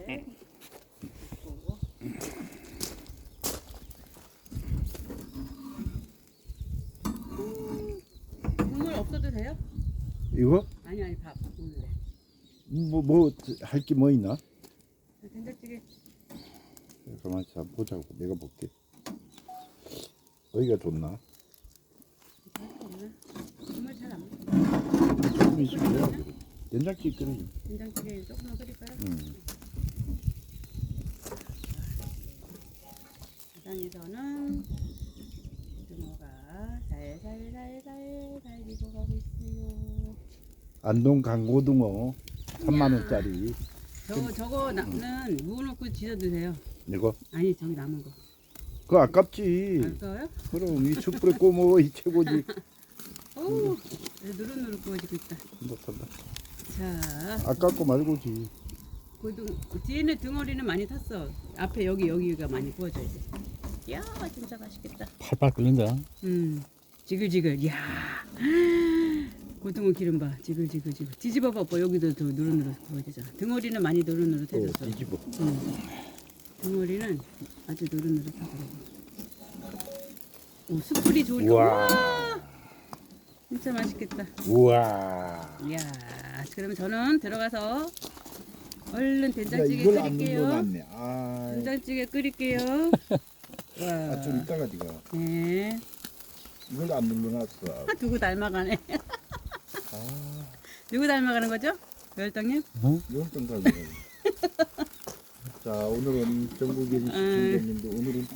이렇게 붓고. 국물 없어도 돼요? 이거 아니 밥 국물에. 뭐 할 게 뭐 있나? 된장찌개. 가만히 있어 보자고. 내가 볼게. 어디가 좋나? 국물 잘 안 먹어. 조금 있으면 돼요. 된장찌개 끓여줘. 된장찌개 조금만 끓일까요? 바닥에서는 고등어가 살살살살살 익어가고 있어요. 안동 강고등어 3만 원짜리. 저거 나는 무넣고 지져 드세요. 이거 아니 저기 남은 거. 그거 아깝지. 알까요? 그럼 이 숯불에 구워 먹어 이 최고지. 오, 누룩누룩 구워지고 있다. 한다. 자, 아깝고 말고지. 뒤에는 등어리는 많이 탔어. 앞에 여기가 많이 구워져야 돼. 이야, 진짜 맛있겠다. 팔팔 끓는다. 지글지글. 이야, 고등어 기름 봐. 지글지글. 뒤집어봐, 오빠. 여기도 더 누룩누룩 구워지잖아. 등어리는 많이 누룩누룩해졌어. 뒤집어. 등어리는 아주 누룩누룩하더라고. 오, 숯불이 좋으니까. 우와. 우와, 진짜 맛있겠다. 우와. 이야, 그러면 저는 들어가서 얼른 야, 된장찌개 이걸 안 끓일게요. 눌러놨네. 아, 된장찌개 끓일게요. 와. 좀 이따가 네가 네. 이걸 안 눌러놨어. 누구 닮아가네. 아, 누구 닮아가는 거죠? 열당님? 이건 좀 가져. 자, 오늘은 전국에 시청자님도 오늘은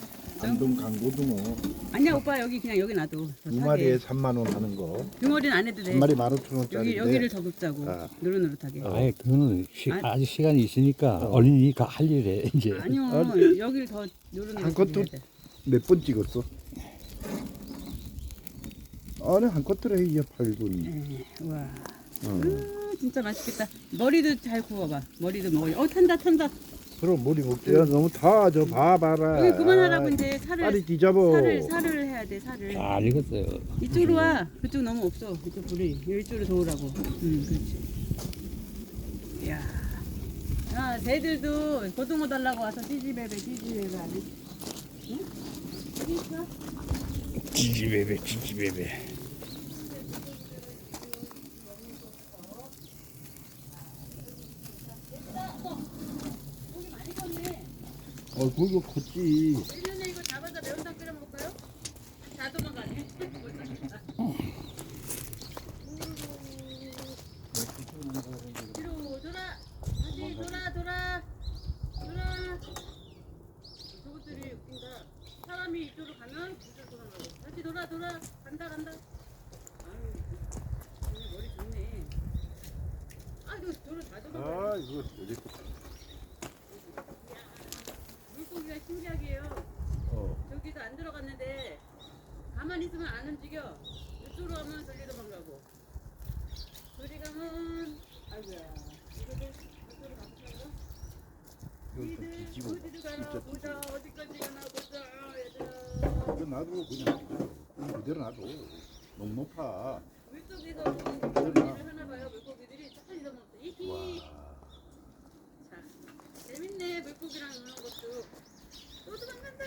안동 강고등어 아니야, 오빠 여기 그냥 여기 놔둬. 저 두 타게. 마리에 3만 원 하는 거. 등어리는 안 해도 돼. 한 마리 15,000원짜리. 여기를 더 굽자고. 아. 노릇노릇하게. 아예 그거는 아직 시간이 있으니까 어. 얼른 할 일에 이제. 아니요, 여기를 더 노릇노릇하게 한 컷도 해야 돼. 몇 번 찍었어? 아니 한 컷으로 해 8분. 네. 와. 진짜 맛있겠다. 머리도 잘 구워봐. 머리도 먹어. 탄다. 그럼 머리 먹기가 너무 타져. 봐봐라. 여기 그만하라고 이제 빨리 뒤잡어. 살을 해야 돼. 살을. 잘 익었어요. 이쪽으로 와. 그쪽 너무 없어. 이쪽 불이. 이쪽으로 더 오라고. 그렇지. 이야. 아, 쟤들도 고등어 달라고 와서 찌지배배 하네. 응? 여기 있어? 지지배배. 고기 많이 컸네. 그거 컸지. 내년에 이거 잡아서 매운탕 끓여 먹을까요? 다 도망가네. 뒤로 돌아. 다시 돌아. 저것들이 웃긴다. 사람이 이쪽으로 가면 이쪽으로 돌아가고. 다시 돌아. 간다. 아유, 오늘 머리 좋네. 이거 돌을 다 도망가. 이거 어디 물고기가 신기하게요. 저기도 안 들어갔는데 가만히 있으면 안 움직여. 이쪽으로 가면 저기 도망가고. 저리 가면 아이고야. 이거들 이쪽으로 가보자고. 니들 뒤집어. 어디로 가나 보자. 어디까지 가나 보자. 얘들아. 이거 놔두고 그냥 그대로 놔둬. 너무 높아. 물속에서 일을 하나 봐요. 물고기들이 조금 더 먹어. 이히. 자, 재밌네. 물고기랑 노는 것도. 또 도망간다.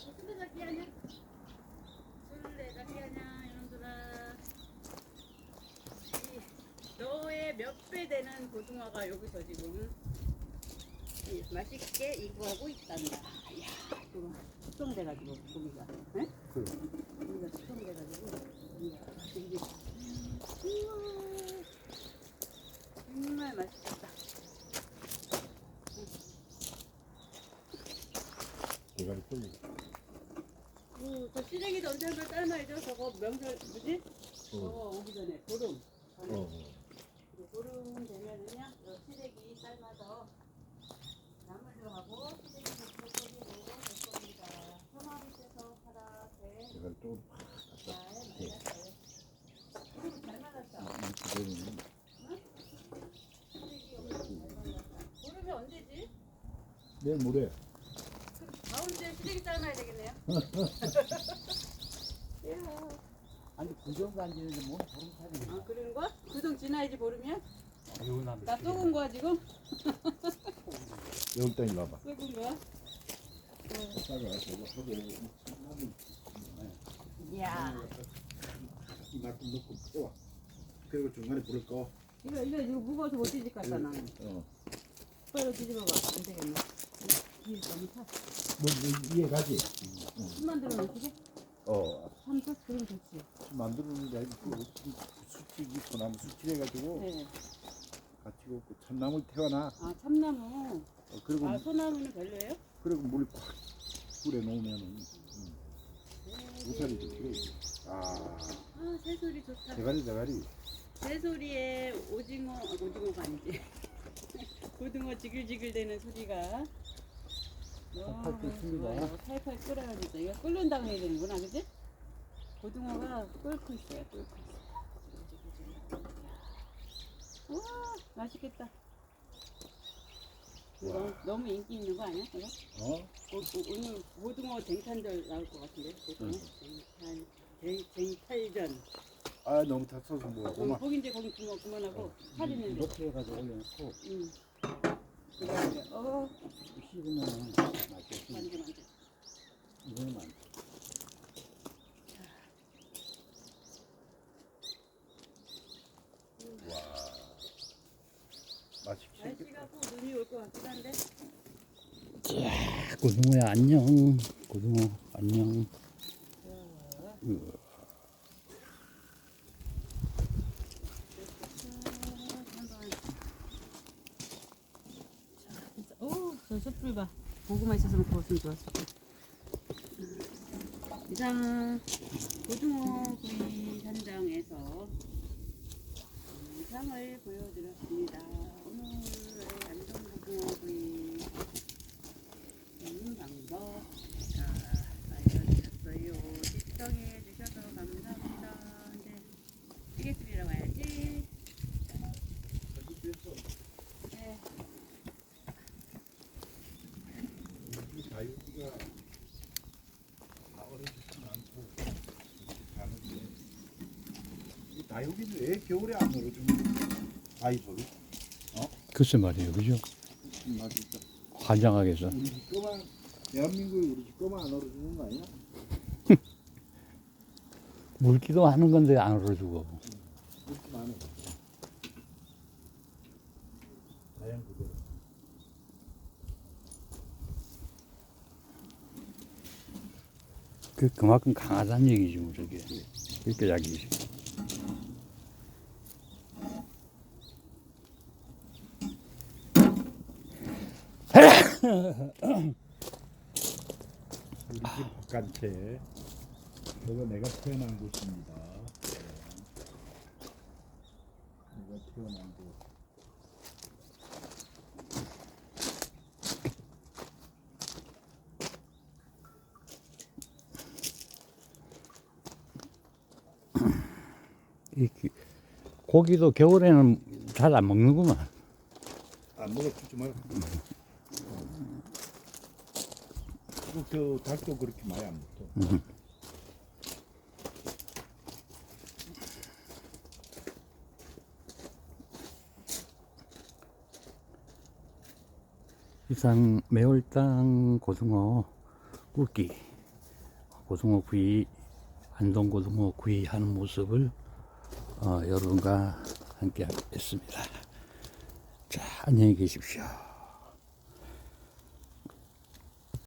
무슨 데 잡기 하냐? 술래 잡기 하냐, 이놈들아. 너의 몇 배 되는 고등어가 여기서 지금 맛있게 익어가고 있단다. 이야, 이거 숙성돼가지고 고기가, 응? 그래. 고기가 숙성돼가지고, 이야, 이게 우와, 정말 맛있겠다. 대가리 쏠려. 저 시래기도 언제 한번 삶아야죠. 저거 명절 뭐지? 저거 오기 전에 보름. 보름 되면은요, 요 시래기 삶아서 나물도 하고 시래기 젓고 끓이고 될 겁니다. 소마리 떼서 파랗게 대가리 좀 잘 말랐어요. 그리고 잘 말랐다. 이렇게 되면 시래기 엄청 잘 말랐다. 보름이 언제지? 내일 모레. 다음 주에 시래기 삶아야 되겠네요. 이야. 아니 구정도 안 지는데 뭐 보름 살이. 그러는 거야? 구정 지나야지 보름이야? 아유 나 나 쏘은 거야 지금? 여기 일로 와봐. 썩은 거야? 싸가 저거 하고 참나무 이야. 이만큼 넣고 떠와. 그리고 중간에 불을 꺼. 이거 무거워서 못 뒤질 것 같다 나는. 빨리 뒤집어봐. 안 되겠네. 뒤에 너무 타. 뭐 이해 가지? 술 만들어 놓으시게? 삼수? 그럼 좋지. 만드는 게 아니고 수치기 소나무 수치해가지고 네. 같이 그 참나무를 태워놔. 아 참나무. 그리고 아 소나무는 별로예요? 그리고 물이 꽉 불에 놓으면은 우살이 좀 필요해. 아 새소리 좋다. 대가리. 새소리에 오징어가 아니지. 고등어 지글지글 되는 소리가. 팔팔 끓습니다. 팔팔 끓어야 진짜. 이거 끓는 다음에 해야 되는구나, 그지? 고등어가 끓고 있어요, 끓고 있어. 우와, 맛있겠다. 이거 너무 인기 있는 거 아니야? 이거? 오늘 고등어 쟁탈전 나올 것 같은데? 고등어 쟁탈전. 아 너무 탔어서 뭐 고마. 거기 이제 거기 그만하고 살 있는데. 이렇게 해가지고 올려놓고 씹으면 맛있겠지. 만져. 이거는 안 돼. 맛있게 날씨가 꼭 눈이 올 것 같긴 한데. 자, 고등어야 안녕. 고등어 안녕. 저 숯불 봐. 고구마 있었으면 구웠으면 좋았을 거. 이상 고등어 구이 현장에서 영상을 보여드렸습니다. 오늘의 안성 고등어 구이 먹는 방법 알려드렸어요. 시청해 주셔서 감사합니다. 이제 찌개 끓이러 가야지. 네. 다육이가 다 얼어지진 않고 가는데 이 다육이는 왜 겨울에 안 얼어주는 아이소리? 글쎄 말이에요, 그죠? 맛있다. 환장하겠어. 우리 집 거만 대한민국에 우리 집 거만 안 얼어주는 거 아니야? 물기도 하는 건데 안 얼어주고. 그렇게 많아. 자연 그대로. 그만큼 강하다는 얘기지, 뭐, 저게. 이렇게 약이지. 우리 집 바깥에 저거 내가 태어난 곳입니다. 내가 태어난 곳. 고기도 겨울에는 잘 안 먹는구만. 안 먹어 주지 마라. 저 닭도 그렇게 많이 안 먹어. 이상 매월당 고등어 굵기, 고등어 구이, 안동 고등어 구이 하는 모습을 여러분과 함께 했습니다. 자, 안녕히 계십시오.